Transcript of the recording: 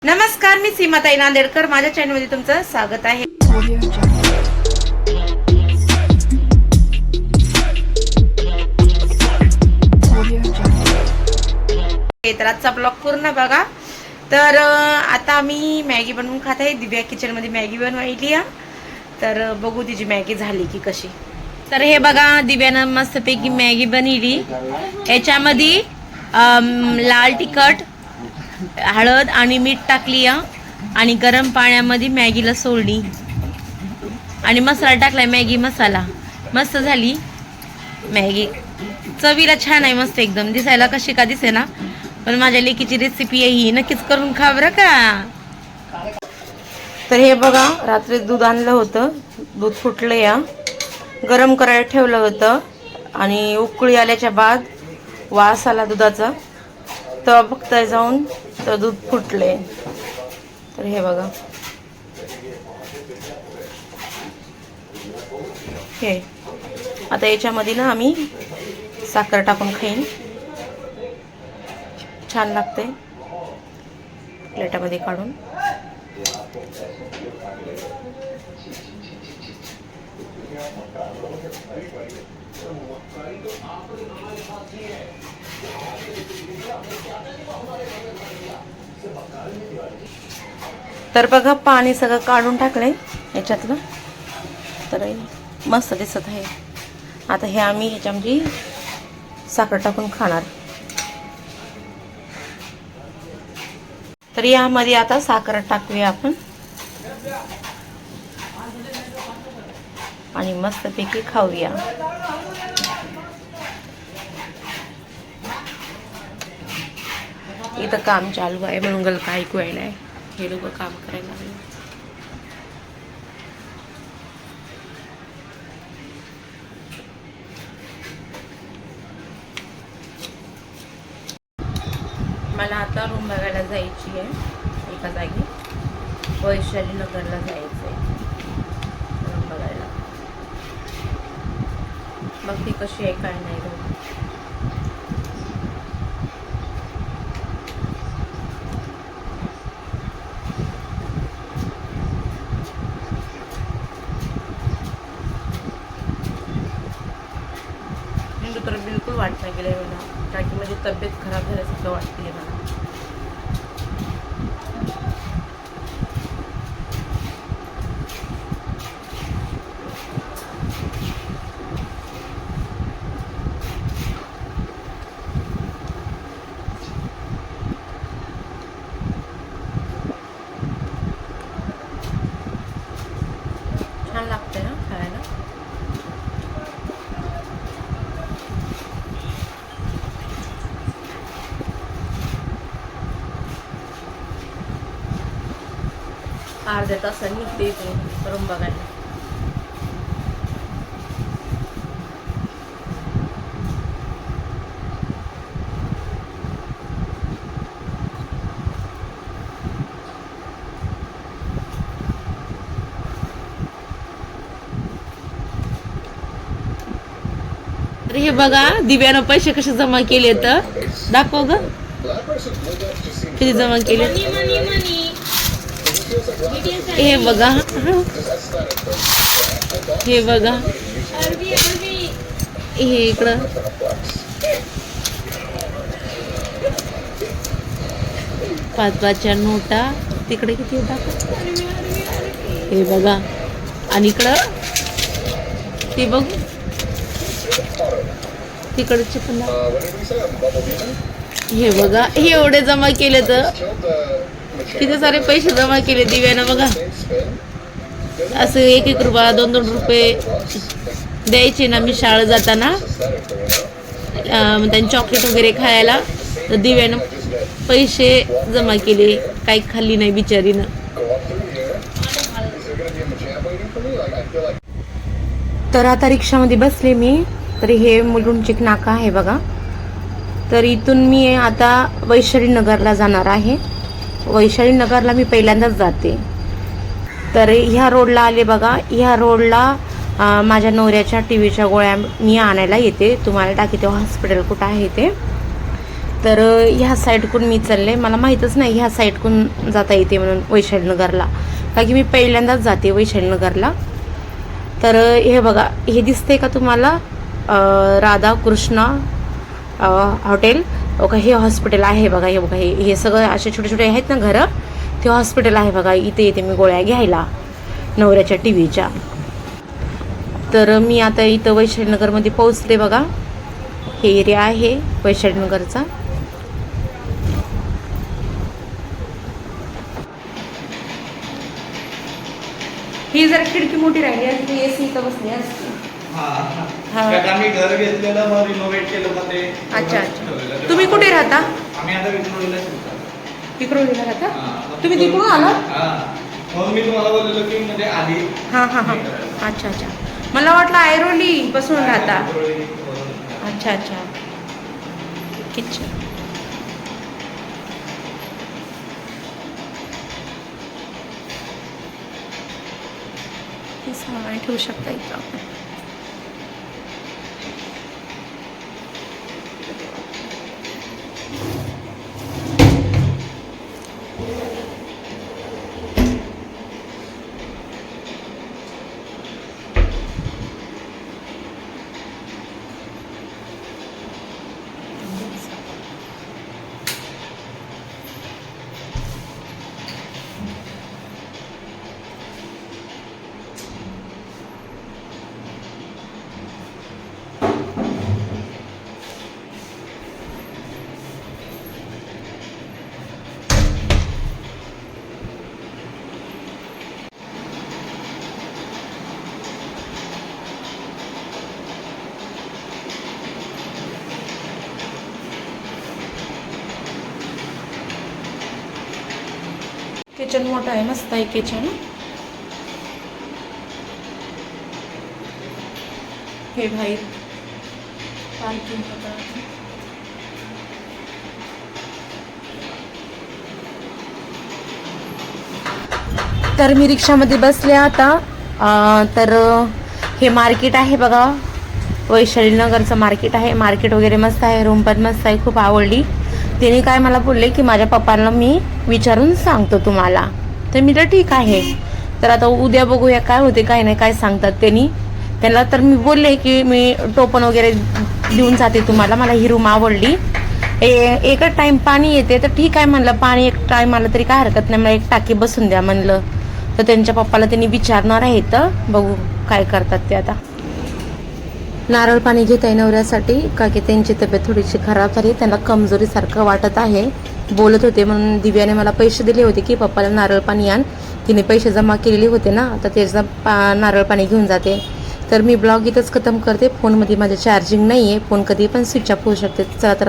नमस्कार, मी सीमाताई नांदेडकर. माझ्या चॅनलमध्ये तुमचं स्वागत आहे. तर आजचा ब्लॉग पूर्ण बघा. तर आता आम्ही मॅगी बनवून खात आहे. दिव्या किचन मध्ये मॅगी बनवायली आहे. तर बघू तिची मॅगी झाली की कशी. तर हे बघा, दिव्यानं मस्तपैकी मॅगी बनवली. याच्यामध्ये लाल तिखट, हळद आणि मीठ टाकली आणि गरम पाण्यामध्ये मॅगीला सोडली आणि मसाला टाकलाय, मॅगी मसाला. मस्त झाली मॅगी, चवीला छान आहे, मस्त एकदम. दिसायला कशी का दिसे ना, पण माझ्या लेकीची रेसिपी आहे ही, नक्कीच करून खा बरं का. तर हे बघा, रात्री दूध आणलं होतं, दूध फुटलं या, गरम करायला ठेवलं होतं आणि उकळी आल्याच्या बाद वास आला दुधाचा, तर बघताय जाऊन तर दूध फुटले. तर हे बघा, हे आता याच्यामध्ये ना आम्ही साखर टाकून खाईन, छान लागते. प्लेटामध्ये काढून तर बघा, पाणी सगळं काढून टाकलंय याच्यातलं, तर मस्त दिसत आहे. आता हे आम्ही ह्याच्यामध्ये साखर टाकून खाणार. तर यामध्ये आता साखर टाकूया आपण आणि मस्तपैकी खाऊया. इथं काम चालू आहे म्हणून गलका ऐकू यायलाय. हे लोक काम करायला लागले. मला आता रूम बघायला जायची आहे एका जागी, वैशाली नगरला जायचं आहे रूम बघायला. बघते कशी आहे काय नाही रूम. तर बिलकुल वाटत नाही गेलं मला, कारण की माझी तब्येत खराब झाल्यासारखं वाटते मला. छान लागते ना खायला. अर्ध्या तासांनी निघते इथे रूम बघायला. तर हे बघा, दिव्यानं पैसे कसे जमा केले, तर दाखव ग किती जमा केले. हे बघा, हे बघा, हे इकडं पाचच्या नोटा, तिकडे किती होता हे बघा, आणि इकडं ते बघ तिकडचे पण. हे बघा, हे एवढे जमा केले, तर किती सारे पैसे जमा केले दिव्यानं बघा. असं 1-1 रुपया 2-2 रुपये द्यायचे ना मी शाळेत जाताना, त्यांनी चॉकलेट वगैरे खायला. तर दिव्यानं पैसे जमा केले, काही खाल्ली नाही बिचारीनं. तर आता रिक्षामध्ये बसले मी. तर हे मुलुंडची नाका आहे बघा. तर इथून मी आता वैशाली नगरला जाणार आहे. वैशाली नगरला मी पहिल्यांदाच जाते. तर ह्या रोडला आले बघा, ह्या रोडला माझ्या नवऱ्याच्या टीव्हीच्या गोळ्या मी आणायला येते. तुम्हाला टाकीते हॉस्पिटल कुठं आहे ते. तर ह्या साईडकडून मी चालले. मला माहीतच नाही ह्या साईडकडून जाता येते म्हणून वैशालीनगरला, कारण की मी पहिल्यांदाच जाते वैशालीनगरला. तर हे बघा, हे दिसते का तुम्हाला राधाकृष्ण हॉटेल? बघा हे हॉस्पिटल आहे बघा. हे बघा, हे सगळं असे छोटे छोटे आहेत ना घरं, ते हॉस्पिटल आहे बघा. इथे येते मी गोळ्या घ्यायला नवऱ्याच्या टीव्हीच्या. तर मी आता इथं वैशालीनगरमध्ये पोहोचले बघा. हे एरिया आहे वैशालीनगरचा. ही जर खिडकी मोठी राहिली असती, एसी इथं बसली असती. आम्ही घर घेतलेलं, मग रिनोव्हेट केलं मग ते. अच्छा अच्छा. तुम्ही कुठे राहता? आम्ही आता विक्रोळीला शिकतो. विक्रोळीला राहता? तुम्ही तिकडून आलात? म्हणून मी तुम्हाला बोललेलो की म्हणजे आधी. हां हां हां. अच्छा अच्छा. मला वाटलं ऐरोली बसून राहता. अच्छा अच्छा. किचन. हे सामान ठेवू शकता इथं आपण. किचन मोठं आहे, मस्त आहे किचन. हे बाहेर पार्किंग. तर मी रिक्षामध्ये बसले आता. तर हे मार्केट आहे बघा, वैशालीनगरचं मार्केट आहे. मार्केट वगैरे मस्त आहे, रूम पण मस्त आहे, खूप आवडली. त्याने काय मला बोलले की माझ्या पप्पांना मी विचारून सांगतो तुम्हाला. तर मी तर ठीक आहे. तर आता उद्या बघूया काय होते काय नाही, काय सांगतात त्यांना. तर मी बोलले की मी टोपण वगैरे देऊन जाते तुम्हाला, मला ही रूम आवडली. एकच टाइम पाणी येते तर ठीक आहे म्हणलं, पाणी एक टाइम आलं तरी काय हरकत नाही, मला एक टाकी बसून द्या म्हणलं. तर त्यांच्या पप्पाला त्यांनी विचारणार आहे, तर बघू काय करतात ते. आता नारळ पाणी घेत आहे नवऱ्यासाठी, का की त्यांची तब्येत थोडीशी खराब झाली, त्यांना कमजोरीसारखं वाटत आहे. बोलत होते म्हणून दिव्याने मला पैसे दिले होते की पप्पाला नारळ पाणी आण. तिने पैसे जमा केलेले होते ना, तर त्याचं नारळ पाणी घेऊन जाते. तर मी ब्लॉग इथंच खतम करते. फोनमध्ये माझ्या चार्जिंग नाही आहे, फोन कधी पण स्विच ऑफ होऊ शकते. चला तर